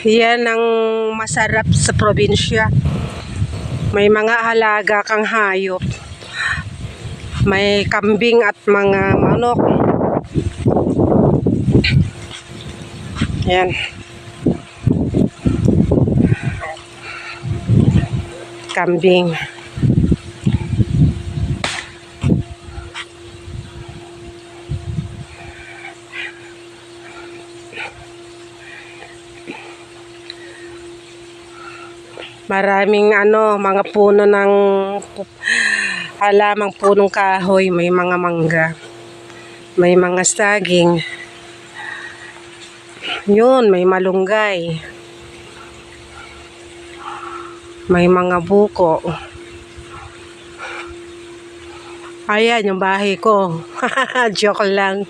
Yan ang masarap sa probinsya. May mga halaga kang hayop. May kambing at mga manok. Yan. Kambing. Maraming mga puno ng halamang punong kahoy, may mga mangga, may mga saging. Yun, may malunggay. May mga buko. Ayan yung bahay ko. Joke lang.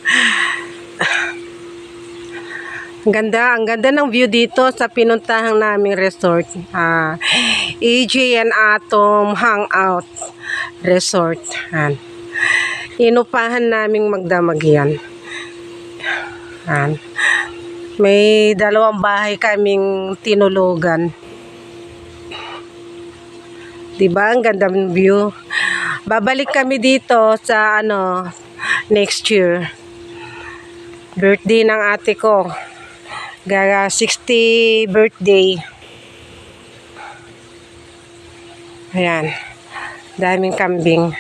Ang ganda ng view dito sa pinuntahan naming resort. AJ and Atom Hangout Resort. Inupahan naming magdamag yan. May 2 bahay kaming tinulugan. Diba? Ang ganda ng view. Babalik kami dito sa next year. Birthday ng ate ko. 60 birthday. Ayan. Daming kambing.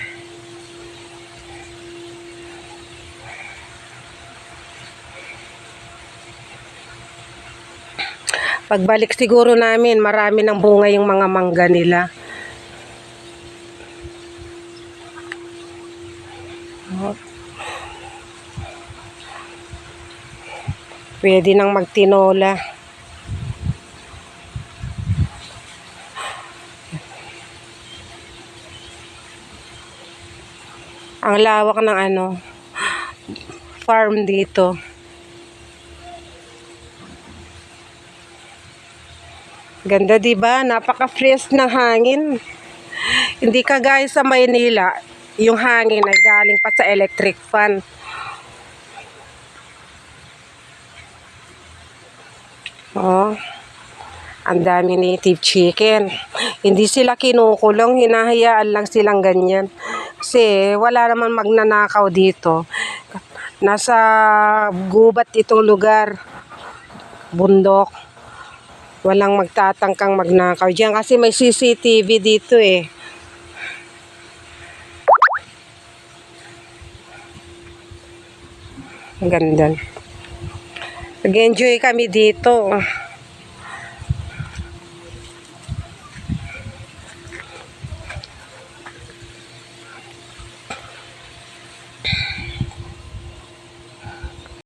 Pagbalik siguro namin, marami ng bunga yung mga mangga nila. Pwede nang magtinola. Ang lawak ng farm dito. Ganda, diba? Napaka-fresh ng hangin. Hindi kagaya sa Maynila, yung hangin ay galing pa sa electric fan. Ang dami native chicken. Hindi sila kinukulong, hinahayaan lang silang ganyan. Kasi wala naman magnanakaw dito. Nasa gubat itong lugar. Bundok. Walang magtatangkang magnakaw diyan kasi may CCTV dito eh. Ang ganda. Nag-enjoy kami dito.